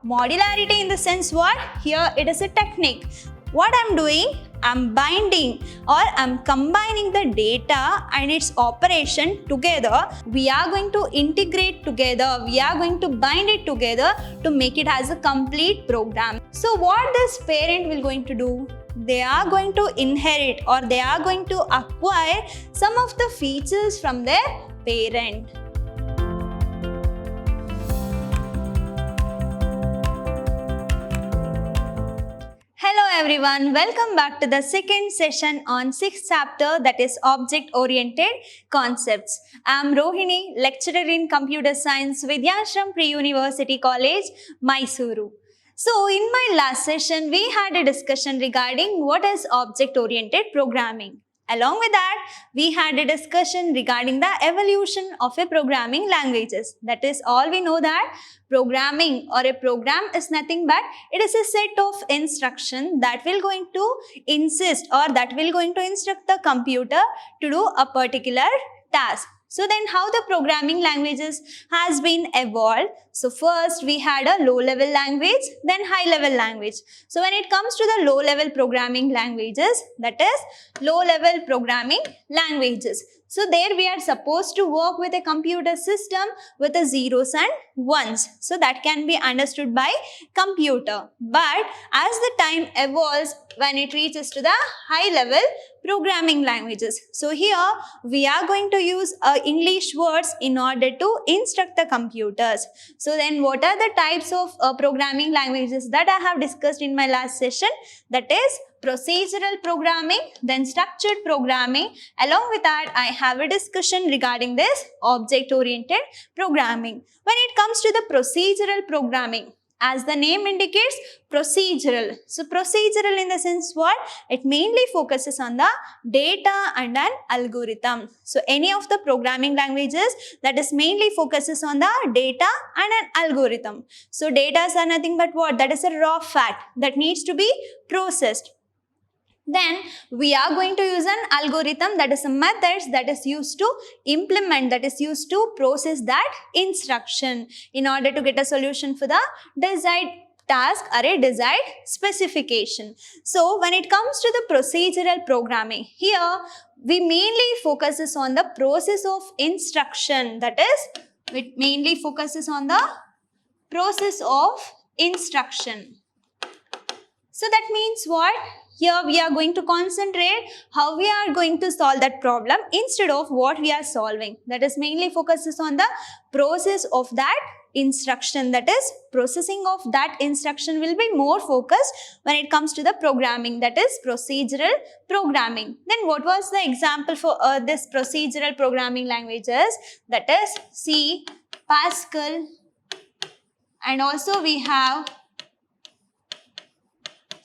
Modularity in the sense what? Here it is a technique. What I'm doing, I'm binding or I'm combining the data and its operation together. We are going to integrate together. We are going to bind it together to make it as a complete program. So what this parent will going to do? They are going to inherit or they are going to acquire some of the features from their parent. Hello everyone, welcome back to the second session on 6th chapter, that is object-oriented concepts. I am Rohini, lecturer in computer science, Vidyashram Pre-University College, Mysuru. So in my last session, we had a discussion regarding what is object-oriented programming. Along with that, we had a discussion regarding the evolution of a programming languages. That is all we know that programming or a program is nothing but it is a set of instruction that will going to insist or that will going to instruct the computer to do a particular task. So then how the programming languages has been evolved. So first we had a low level language, then high level language. So when it comes to the low level programming languages, that is low level programming languages. So there we are supposed to work with a computer system with the zeros and ones. So that can be understood by computer. But as the time evolves, when it reaches to the high level programming languages. So here we are going to use English words in order to instruct the computers. So then what are the types of programming languages that I have discussed in my last session? That is procedural programming, then structured programming. Along with that, I have a discussion regarding this object-oriented programming. When it comes to the procedural programming, as the name indicates, procedural. So procedural in the sense what? It mainly focuses on the data and an algorithm. So any of the programming languages that is mainly focuses on the data and an algorithm. So data are nothing but what? That is a raw fact that needs to be processed. Then we are going to use an algorithm, that is a method that is used to implement, that is used to process that instruction in order to get a solution for the desired task or a desired specification. So when it comes to the procedural programming, here we mainly focuses on the process of instruction, that is it mainly focuses on the process of instruction. So that means what? Here we are going to concentrate how we are going to solve that problem instead of what we are solving. That is mainly focuses on the process of that instruction. That is processing of that instruction will be more focused when it comes to the programming, that is procedural programming. Then what was the example for this procedural programming languages? That is C, Pascal, and also we have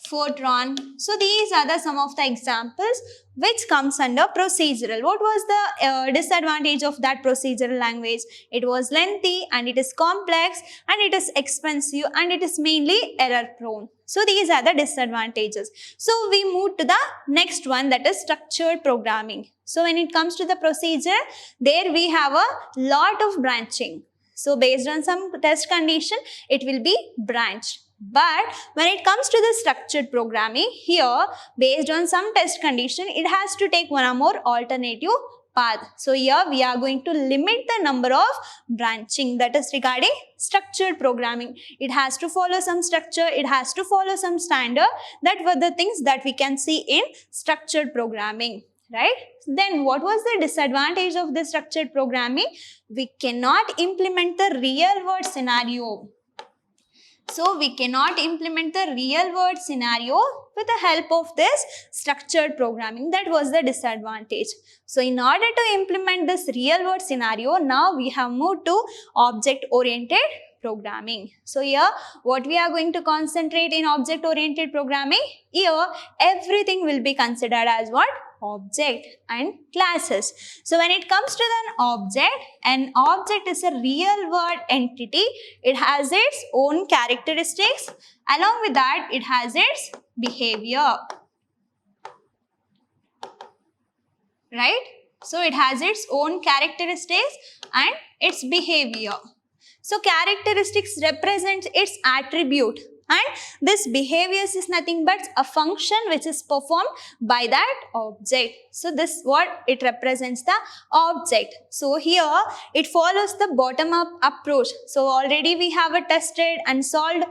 Fortran. So these are some of the examples which comes under procedural. What was the disadvantage of that procedural language? It was lengthy and it is complex and it is expensive and it is mainly error prone. So these are the disadvantages. So we move to the next one, that is structured programming. So when it comes to the procedure, there we have a lot of branching. So based on some test condition, it will be branched. But when it comes to the structured programming, here based on some test condition, it has to take one or more alternative path. So here we are going to limit the number of branching, that is regarding structured programming. It has to follow some structure, it has to follow some standard. That were the things that we can see in structured programming. Right? Then what was the disadvantage of the structured programming? We cannot implement the real world scenario. So we cannot implement the real world scenario with the help of this structured programming. That was the disadvantage. So in order to implement this real world scenario, now we have moved to object oriented programming. So here what we are going to concentrate in object oriented programming, here everything will be considered as what? Object and classes. So when it comes to an object is a real world entity. It has its own characteristics. Along with that, it has its behavior. Right? So it has its own characteristics and its behavior. So characteristics represents its attribute, and this behaviors is nothing but a function which is performed by that object. So this what it represents, the object. So here it follows the bottom up approach. So already we have a tested and solved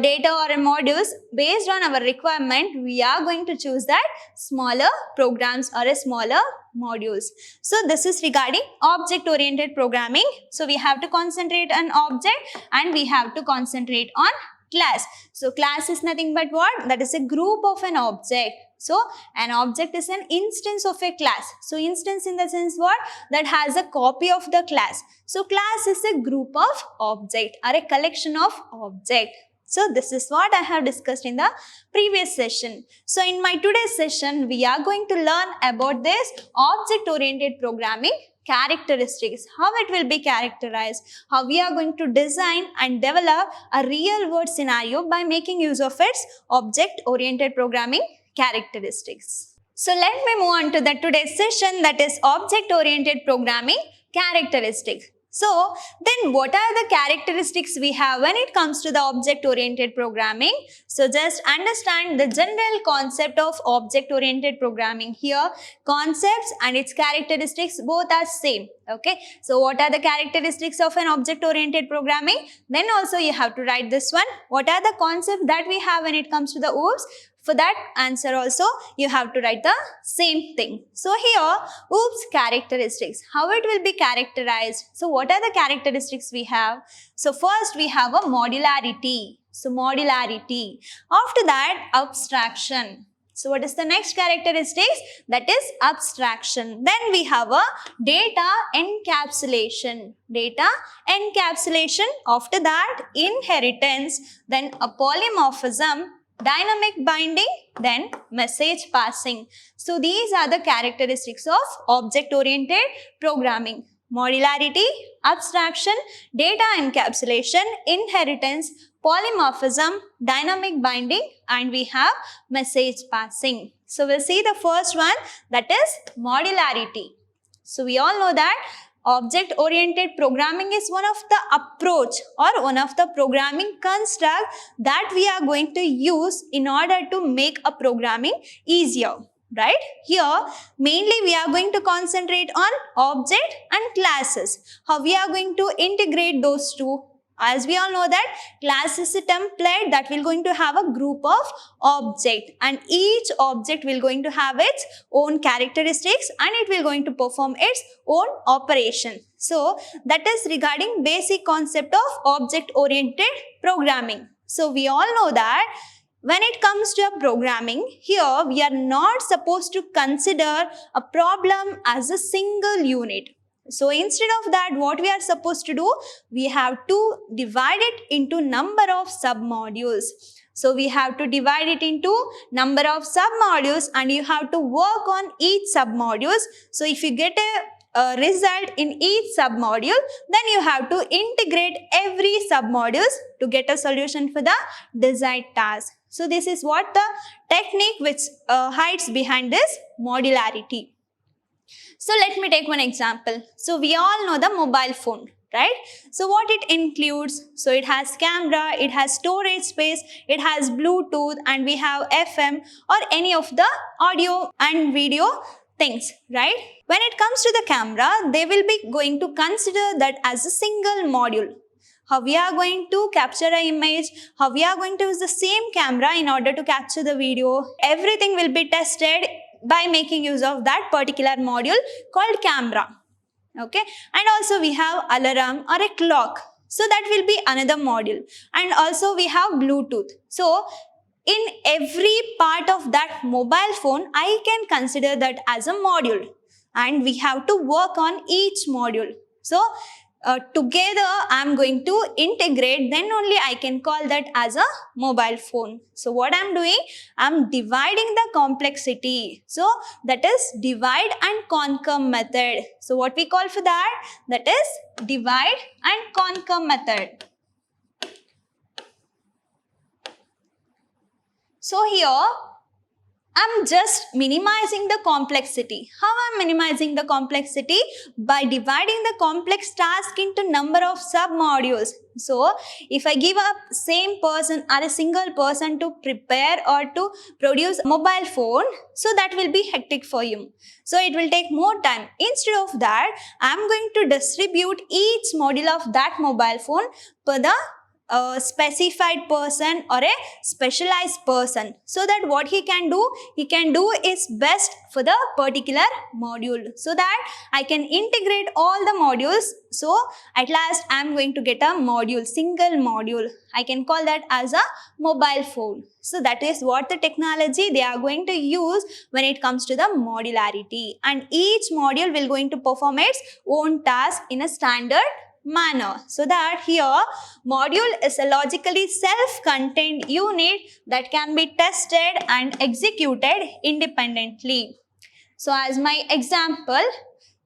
data or modules. Based on our requirement, we are going to choose that smaller programs or a smaller modules. So this is regarding object oriented programming. So we have to concentrate on object and we have to concentrate on class. So class is nothing but what? That is a group of an object. So an object is an instance of a class. So instance in the sense what? That has a copy of the class. So class is a group of object or a collection of object. So this is what I have discussed in the previous session. So in my today's session, we are going to learn about this object-oriented programming characteristics, how it will be characterized, how we are going to design and develop a real world scenario by making use of its object-oriented programming characteristics. So let me move on to the today's session, that is object-oriented programming characteristics. So then what are the characteristics we have when it comes to the object-oriented programming? So just understand the general concept of object-oriented programming here. Concepts and its characteristics both are same. Okay. So what are the characteristics of an object-oriented programming? Then also you have to write this one. What are the concepts that we have when it comes to the OOPS? For that answer also, you have to write the same thing. So here, OOPS characteristics, how it will be characterized. So what are the characteristics we have? So first we have a modularity. So modularity. After that, abstraction. So what is the next characteristics? That is abstraction. Then we have a data encapsulation. Data encapsulation. After that, inheritance. Then a polymorphism, dynamic binding, then message passing. So these are the characteristics of object-oriented programming. Modularity, abstraction, data encapsulation, inheritance, polymorphism, dynamic binding, and we have message passing. So we'll see the first one, that is modularity. So we all know that object-oriented programming is one of the approach or one of the programming construct that we are going to use in order to make a programming easier. Right? Here, mainly we are going to concentrate on object and classes. How we are going to integrate those two? As we all know that class is a template that will going to have a group of object, and each object will going to have its own characteristics and it will going to perform its own operation. So that is regarding basic concept of object oriented programming. So we all know that when it comes to a programming, here we are not supposed to consider a problem as a single unit. So instead of that, what we are supposed to do, we have to divide it into number of submodules. So we have to divide it into number of submodules and you have to work on each submodules. So if you get a result in each submodule, then you have to integrate every submodules to get a solution for the desired task. So this is what the technique which hides behind this modularity. So let me take one example. So we all know the mobile phone, right? So what it includes? So it has camera, it has storage space, it has Bluetooth, and we have FM or any of the audio and video things, right? When it comes to the camera, they will be going to consider that as a single module. How we are going to capture an image, how we are going to use the same camera in order to capture the video. Everything will be tested by making use of that particular module called camera. Okay, and also we have alarm or a clock. So that will be another module. And also we have Bluetooth. So in every part of that mobile phone, I can consider that as a module. And we have to work on each module. So together I am going to integrate, then only I can call that as a mobile phone. So what I am doing, I am dividing the complexity. So that is divide and conquer method. So what we call for that, that is divide and conquer method. So here I'm just minimizing the complexity. How I'm minimizing the complexity? By dividing the complex task into number of sub-modules. So, if I give a same person or a single person to prepare or to produce a mobile phone, so that will be hectic for you. So, it will take more time. Instead of that, I'm going to distribute each module of that mobile phone per the a specified person or a specialized person, so that what he can do is best for the particular module, so that I can integrate all the modules. So at last I am going to get a module, single module. I can call that as a mobile phone. So that is what the technology they are going to use when it comes to the modularity, and each module will going to perform its own task in a standard manner. So that here module is a logically self-contained unit that can be tested and executed independently. So as my example,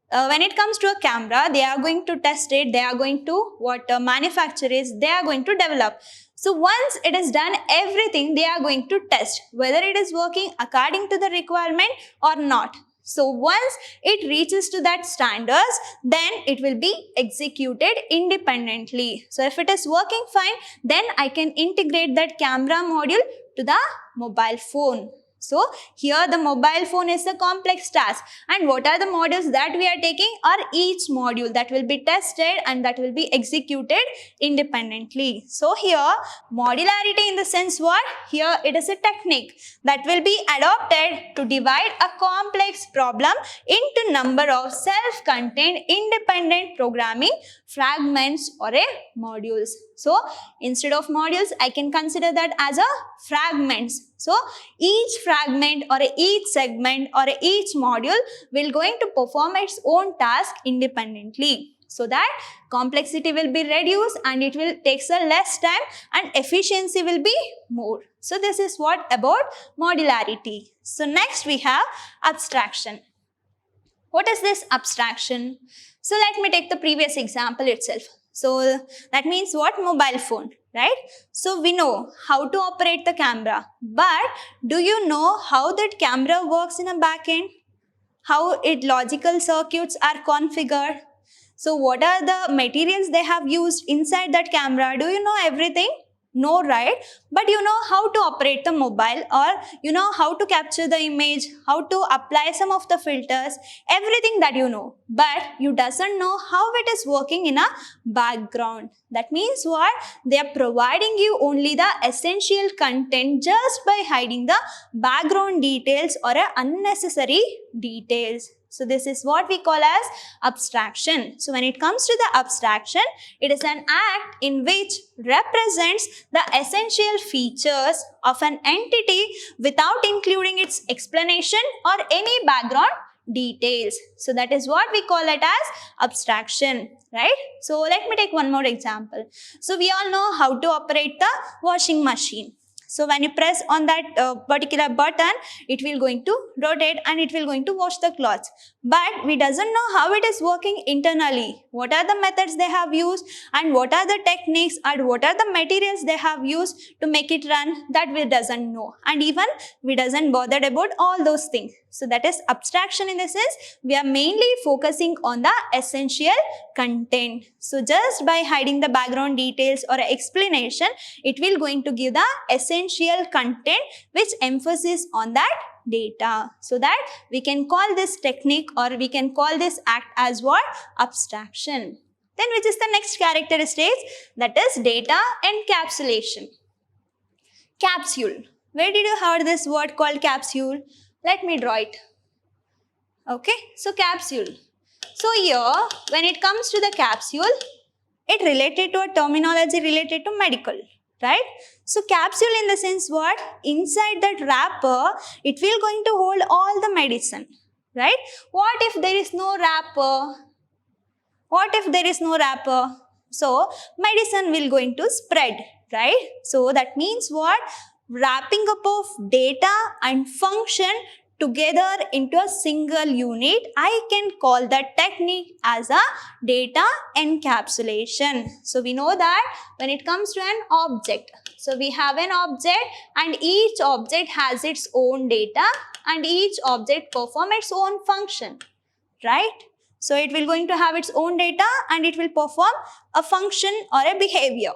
when it comes to a camera, they are going to test it, they are going to, what manufacturer is, they are going to develop. So once it is done, everything they are going to test, whether it is working according to the requirement or not. So once it reaches to that standards, then it will be executed independently. So if it is working fine, then I can integrate that camera module to the mobile phone. So here the mobile phone is a complex task, and what are the modules that we are taking are each module that will be tested and that will be executed independently. So here modularity in the sense what? Here it is a technique that will be adopted to divide a complex problem into number of self-contained independent programming fragments or a modules. So instead of modules, I can consider that as a fragments. So each fragment or each segment or each module will going to perform its own task independently, so that complexity will be reduced and it will take a less time and efficiency will be more. So this is what about modularity. So next we have abstraction. What is this abstraction? So let me take the previous example itself. So that means what? Mobile phone, right? So we know how to operate the camera, but do you know how that camera works in a backend? How its logical circuits are configured? So what are the materials they have used inside that camera? Do you know everything? No, right? But you know how to operate the mobile, or you know how to capture the image, how to apply some of the filters, everything that you know. But you doesn't know how it is working in a background. That means what? They are providing you only the essential content just by hiding the background details or unnecessary details. So this is what we call as abstraction. So when it comes to the abstraction, it is an act in which represents the essential features of an entity without including its explanation or any background details. So that is what we call it as abstraction, right? So let me take one more example. So we all know how to operate the washing machine. So when you press on that particular button, it will going to rotate and it will going to wash the clothes. But we doesn't know how it is working internally. What are the methods they have used, and what are the techniques, and what are the materials they have used to make it run, that we doesn't know. And even we doesn't bothered about all those things. So that is abstraction in the sense we are mainly focusing on the essential content. So just by hiding the background details or explanation, it will going to give the essential content which emphasis on that data. So that we can call this technique or we can call this act as what? Abstraction. Then which is the next characteristic? That is data encapsulation. Capsule. Where did you heard this word called capsule? Let me draw it. Okay, so capsule. So here, when it comes to the capsule, it related to a terminology related to medical, right? So capsule in the sense what? Inside that wrapper, it will going to hold all the medicine, right? What if there is no wrapper? What if there is no wrapper? So medicine will going to spread, right? So that means what? Wrapping up of data and function together into a single unit, I can call that technique as a data encapsulation. So we know that when it comes to an object, so we have an object and each object has its own data and each object perform its own function, right? So it will going to have its own data and it will perform a function or a behavior.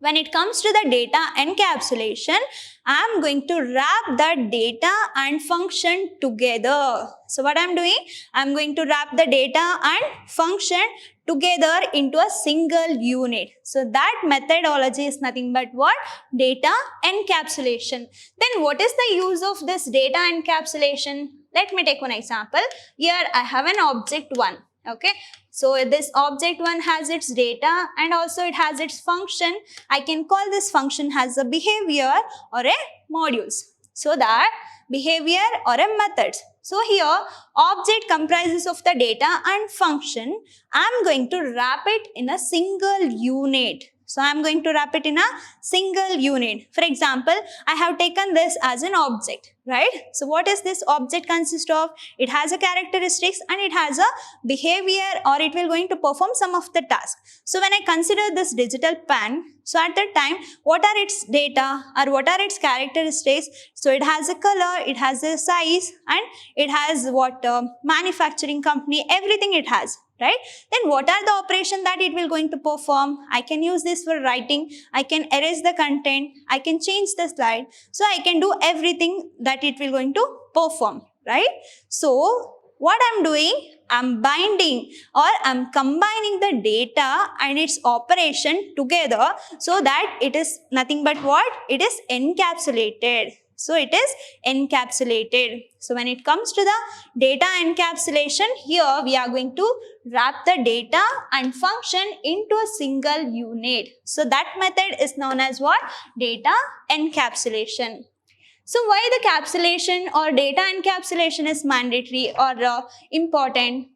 When it comes to the data encapsulation, I am going to wrap that data and function together. So what I am doing? I am going to wrap the data and function together into a single unit. So that methodology is nothing but what? Data encapsulation. Then what is the use of this data encapsulation? Let me take one example. Here I have an object 1. Okay. So this object 1 has its data and also it has its function. I can call this function as a behavior or a modules. So that behavior or a method. So here object comprises of the data and function. I am going to wrap it in a single unit. So I am going to wrap it in a single unit. For example, I have taken this as an object, right? So what is this object consist of? It has a characteristics and it has a behavior or it will going to perform some of the tasks. So when I consider this digital pen, so at that time, what are its data or what are its characteristics? So it has a color, it has a size and it has what manufacturing company, everything it has. Right? Then what are the operation that it will going to perform? I can use this for writing. I can erase the content. I can change the slide. So I can do everything that it will going to perform. Right? So what I'm doing? I'm binding or I'm combining the data and its operation together so that it is nothing but what? It is encapsulated. So it is encapsulated. So when it comes to the data encapsulation, here we are going to wrap the data and function into a single unit. So that method is known as what? Data encapsulation. So why the capsulation or data encapsulation is mandatory or important?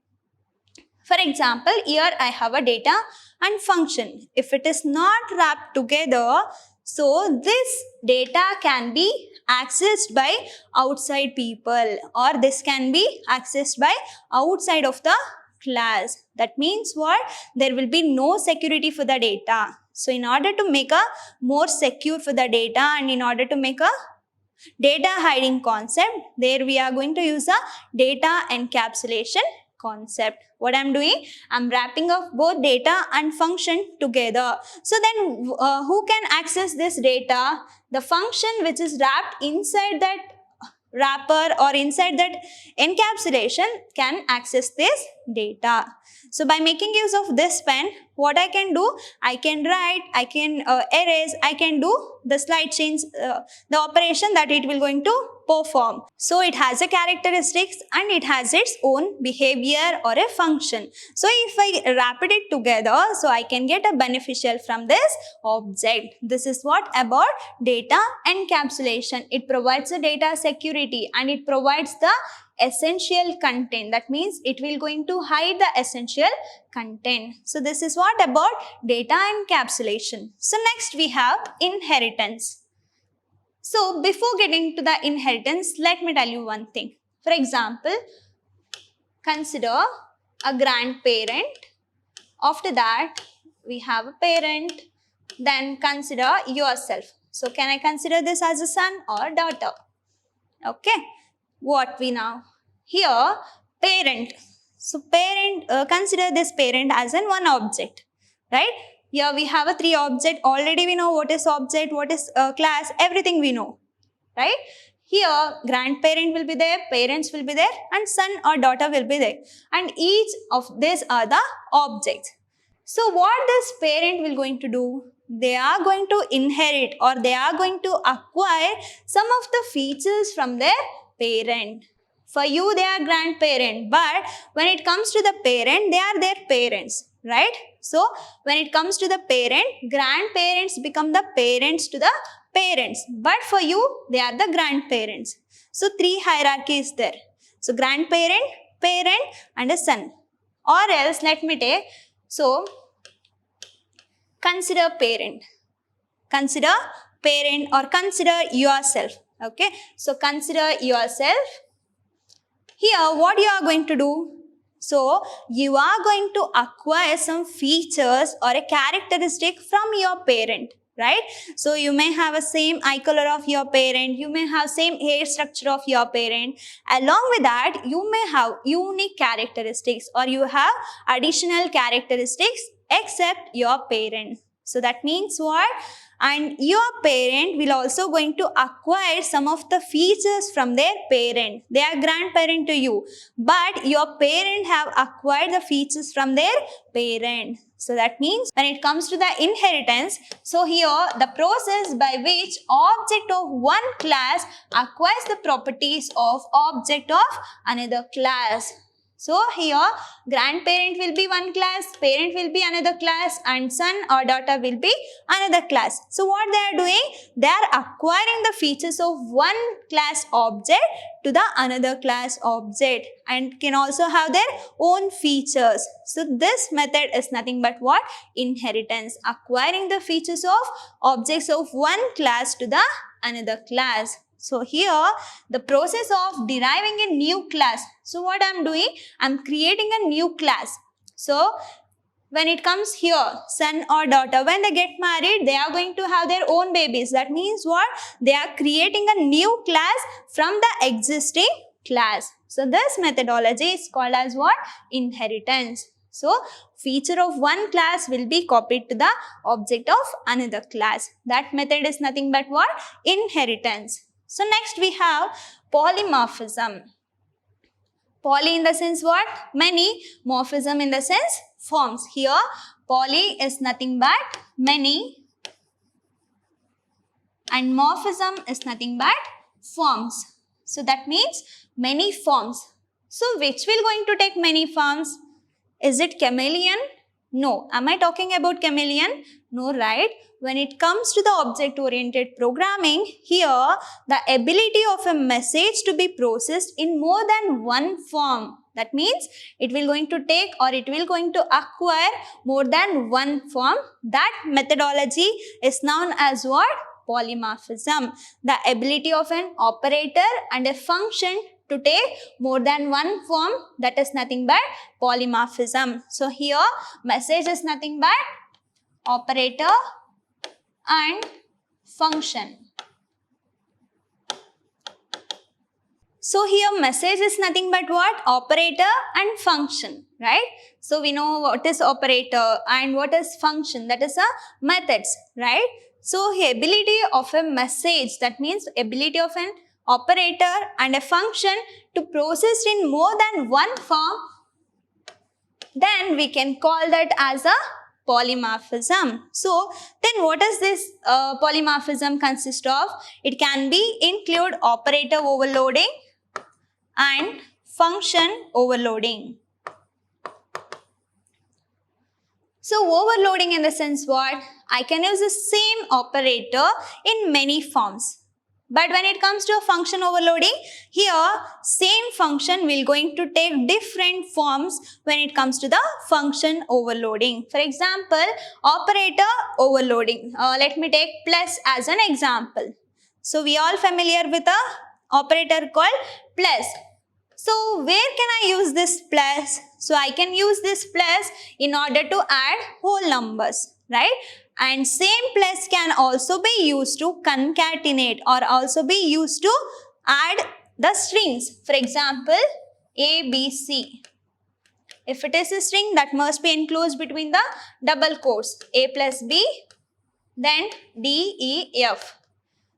For example, here I have a data and function. If it is not wrapped together, so this data can be accessed by outside people or this can be accessed by outside of the class. That means what? There will be no security for the data. So in order to make a more secure for the data and in order to make a data hiding concept, there we are going to use a data encapsulation concept. What I'm doing? I'm wrapping up both data and function together. So then who can access this data? The function which is wrapped inside that wrapper or inside that encapsulation can access this data. So by making use of this pen, what I can do? I can write, I can erase, I can do the slide change, the operation that it will going to perform. So it has a characteristics and it has its own behavior or a function. So if I wrap it together, so I can get a beneficial from this object. This is what about data encapsulation. It provides the data security and it provides the essential content. That means it will going to hide the essential content. So this is what about data encapsulation. So next we have inheritance. So before getting to the inheritance, let me tell you one thing. For example, consider a grandparent. After that, we have a parent. Then consider yourself. So can I consider this as a son or daughter? Okay. What we now? Here, parent. So parent, consider this parent as in one object, right? Here we have a 3 object. Already we know what is object, what is class, everything we know, right? Here, grandparent will be there, parents will be there, and son or daughter will be there. And each of these are the objects. So what this parent will going to do? They are going to inherit or they are going to acquire some of the features from their parent. For you, they are grandparent, but when it comes to the parent, they are their parents, right? So when it comes to the parent, grandparents become the parents to the parents, but for you, they are the grandparents. So 3 hierarchy is there. So grandparent, parent and a son. Or else, let me take, so consider parent. Consider parent or consider yourself. Okay, so consider yourself. Here, what you are going to do? So, you are going to acquire some features or a characteristic from your parent, right? So, you may have a same eye color of your parent, you may have same hair structure of your parent. Along with that, you may have unique characteristics or you have additional characteristics except your parent. So, that means what? And your parent will also going to acquire some of the features from their parent. They are grandparent to you, but your parent have acquired the features from their parent. So that means when it comes to the inheritance, so here the process by which object of one class acquires the properties of object of another class. So here grandparent will be one class, parent will be another class, and son or daughter will be another class. So what they are doing? They are acquiring the features of one class object to the another class object and can also have their own features. So this method is nothing but what? Inheritance. Acquiring the features of objects of one class to the another class. So here the process of deriving a new class. So what I am doing? I am creating a new class. So when it comes here, son or daughter, when they get married, they are going to have their own babies. That means what? They are creating a new class from the existing class. So this methodology is called as what? Inheritance. So feature of one class will be copied to the object of another class. That method is nothing but what? Inheritance. So next we have polymorphism. Poly in the sense what? Many. Morphism in the sense forms. Here poly is nothing but many and morphism is nothing but forms. So that means many forms. So which will going to take many forms? Is it chameleon? No. Am I talking about chameleon? No, right? When it comes to the object-oriented programming, here the ability of a message to be processed in more than one form. That means it will going to take or it will going to acquire more than one form. That methodology is known as what? Polymorphism. The ability of an operator and a function to take more than one form, that is nothing but polymorphism. So here message is nothing but operator and function. So here message is nothing but what? Operator and function, right? So we know what is operator and what is function, that is a methods, right? So the ability of a message, that means ability of an operator and a function to process in more than one form, then we can call that as a polymorphism. So then what does this polymorphism consist of? It can be include operator overloading and function overloading. So overloading in the sense what? I can use the same operator in many forms. But when it comes to function overloading, here same function will going to take different forms when it comes to the function overloading. For example, operator overloading. Let me take plus as an example. So we all familiar with a operator called plus. So where can I use this plus? So I can use this plus in order to add whole numbers, right? And same plus can also be used to concatenate or also be used to add the strings. For example, A, B, C. If it is a string, that must be enclosed between the double quotes. A plus B, then D, E, F.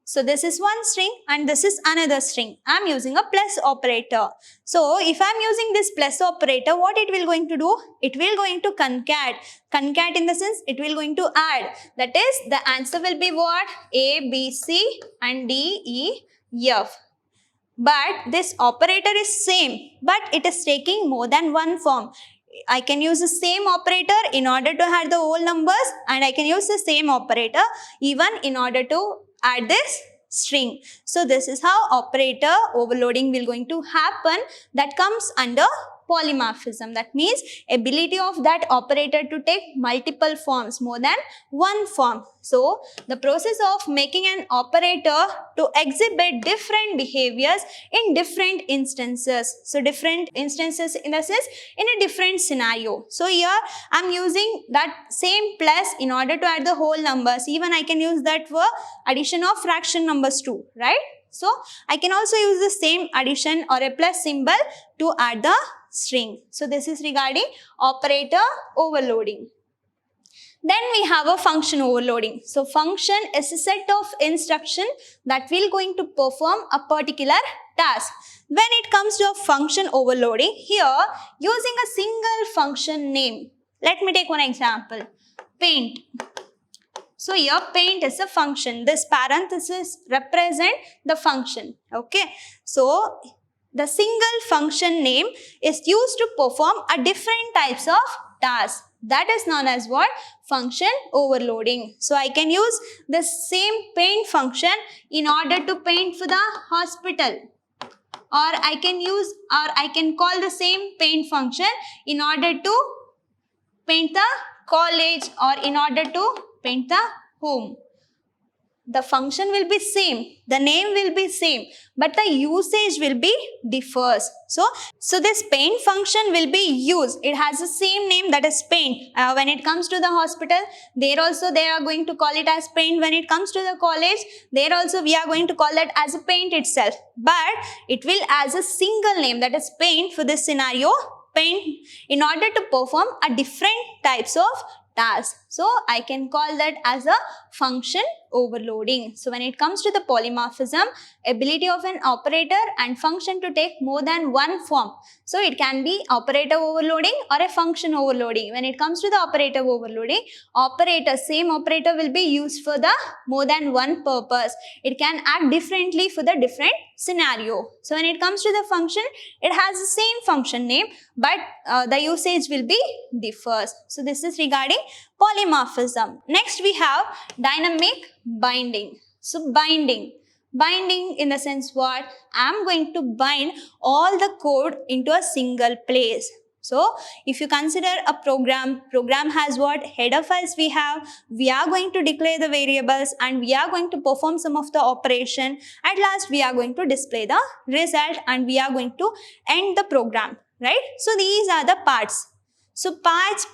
So this is one string and this is another string. I am using a plus operator. So if I am using this plus operator, what it will going to do? It will going to concat. Concat in the sense it will going to add. That is the answer will be what? A, B, C and D, E, F. But this operator is same, but it is taking more than one form. I can use the same operator in order to add the whole numbers and I can use the same operator even in order to add this string. So this is how operator overloading will going to happen. That comes under polymorphism. That means ability of that operator to take multiple forms, more than one form. So the process of making an operator to exhibit different behaviors in different instances. So different instances in the sense in a different scenario. So here I'm using that same plus in order to add the whole numbers. Even I can use that for addition of fraction numbers too, right? So I can also use the same addition or a plus symbol to add the string. So this is regarding operator overloading. Then we have a function overloading. So function is a set of instruction that will going to perform a particular task. When it comes to a function overloading, here using a single function name. Let me take one example. Paint. So here paint is a function. This parenthesis represent the function. Okay. So the single function name is used to perform a different types of tasks. That is known as what? Function overloading. So I can use the same paint function in order to paint for the hospital. Or I can call the same paint function in order to paint the college or in order to paint the home. The function will be same, the name will be same, but the usage will be differs. So this paint function will be used. It has the same name, that is paint. When it comes to the hospital, there also they are going to call it as paint. When it comes to the college, there also we are going to call that as a paint itself. But it will as a single name, that is paint for this scenario, paint, in order to perform a different types of task. So I can call that as a function overloading. So when it comes to the polymorphism, ability of an operator and function to take more than one form. So it can be operator overloading or a function overloading. When it comes to the operator overloading, same operator will be used for the more than one purpose. It can act differently for the different scenario. So when it comes to the function, it has the same function name, but the usage will be differs. So this is regarding polymorphism. Next we have dynamic binding. So binding in the sense what? I am going to bind all the code into a single place. So if you consider a program has what? Header files we have. We are going to declare the variables and we are going to perform some of the operation. At last we are going to display the result and we are going to end the program, right? So these are the parts. So parts,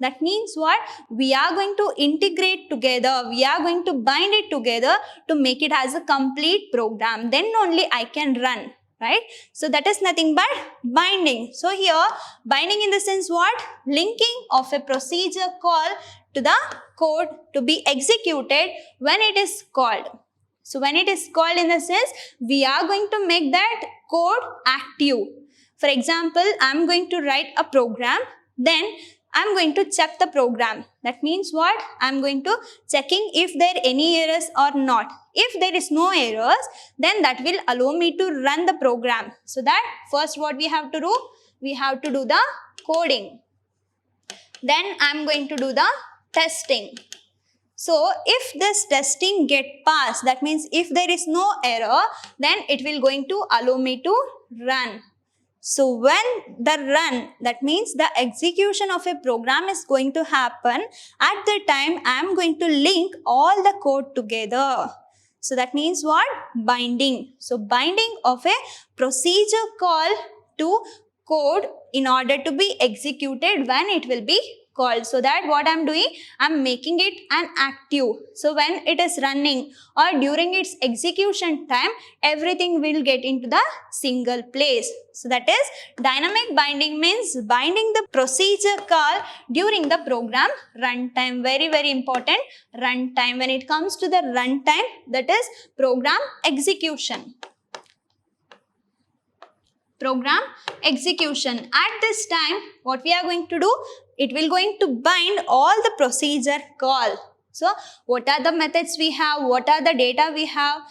that means what? We are going to integrate together. We are going to bind it together to make it as a complete program. Then only I can run, right? So that is nothing but binding. So here, binding in the sense what? Linking of a procedure call to the code to be executed when it is called. So when it is called in the sense, we are going to make that code active. For example, I am going to write a program. Then I am going to check the program. That means what? I am going to checking if there are any errors or not. If there is no errors, then that will allow me to run the program. So that first what we have to do? We have to do the coding. Then I am going to do the testing. So if this testing get passed, that means if there is no error, then it will going to allow me to run. So when the run, that means the execution of a program is going to happen, at the time I am going to link all the code together. So that means what? Binding. So binding of a procedure call to code in order to be executed when it will be called. So that what I'm doing, I'm making it an active. So when it is running or during its execution time, everything will get into the single place. So that is dynamic binding, means binding the procedure call during the program runtime. Very, very important, runtime. When it comes to the runtime, that is program execution. Program execution. At this time, what we are going to do? It will going to bind all the procedure call. So what are the methods we have? What are the data we have?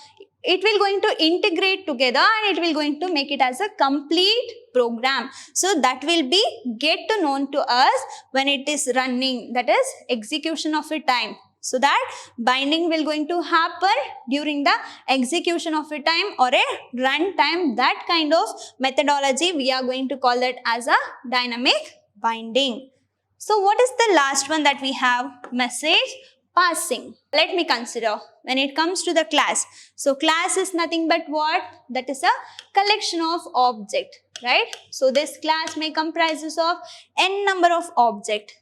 It will going to integrate together and it will going to make it as a complete program. So that will be get to known to us when it is running. That is execution of a time. so that binding will going to happen during the execution of a time or a run time. That kind of methodology we are going to call that as a dynamic binding. So what is the last one that we have? Message passing. Let me consider when it comes to the class. So class is nothing but what? That is a collection of object, right? So this class may comprises of n number of object,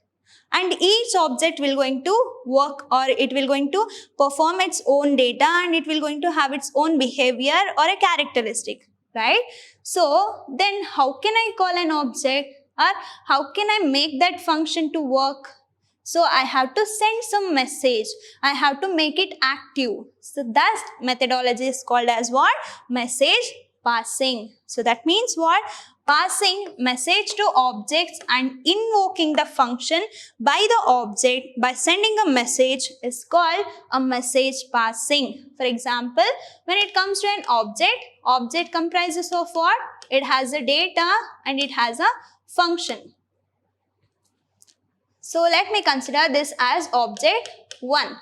and each object will going to work, or it will going to perform its own data, and it will going to have its own behavior or a characteristic, right? So then how can I call an object, or how can I make that function to work? So I have to send some message. I have to make it active. So that methodology is called as what? Message passing. So that means what? Passing message to objects and invoking the function by the object by sending a message is called a message passing. For example, when it comes to an object comprises of what? It has a data and it has a function. So let me consider this as object 1,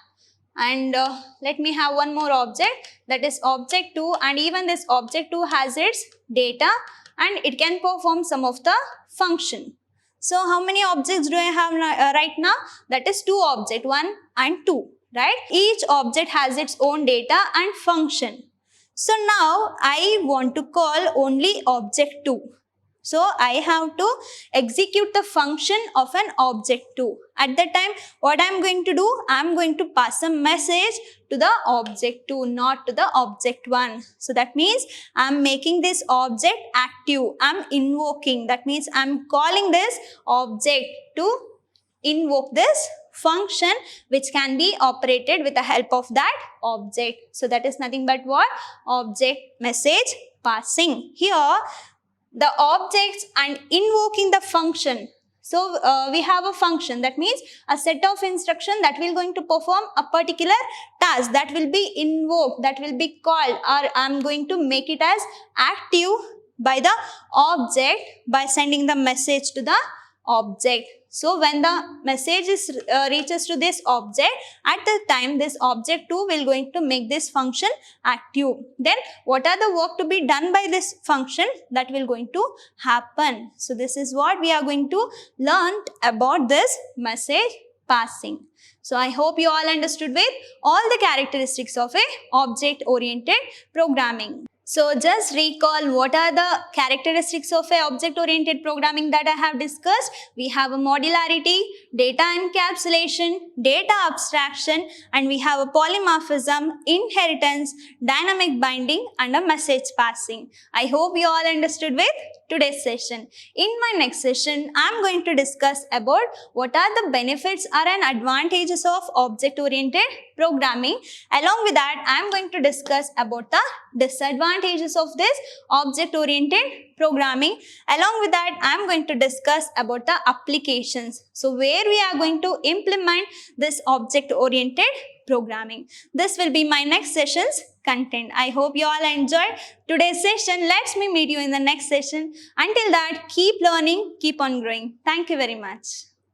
and let me have one more object, that is object 2, and even this object 2 has its data and it can perform some of the function. So how many objects do I have right now? That is 2 objects, 1 and 2, right? Each object has its own data and function. So now I want to call only object 2. So I have to execute the function of an object 2. At that time, what I am going to do? I am going to pass a message to the object 2, not to the object 1. So that means I am making this object active. I am invoking. That means I am calling this object to invoke this function which can be operated with the help of that object. So that is nothing but what? Object message passing. Here, the objects and invoking the function. So we have a function, that means a set of instruction that will going to perform a particular task, that will be invoked, that will be called, or I am going to make it as active by the object by sending the message to the object. So when the message reaches to this object, at the time this object 2 will going to make this function active. Then what are the work to be done by this function? That will going to happen. So this is what we are going to learn about this message passing. So I hope you all understood with all the characteristics of a object-oriented programming. So just recall what are the characteristics of a object-oriented programming that I have discussed. We have a modularity, data encapsulation, data abstraction, and we have a polymorphism, inheritance, dynamic binding, and a message passing. I hope you all understood with today's session. In my next session, I am going to discuss about what are the benefits and advantages of object-oriented programming. Along with that, I am going to discuss about the disadvantages of this object-oriented programming. Along with that, I am going to discuss about the applications. So where we are going to implement this object-oriented programming. This will be my next session's content. I hope you all enjoyed today's session. Let me meet you in the next session. Until that, keep learning, keep on growing. Thank you very much.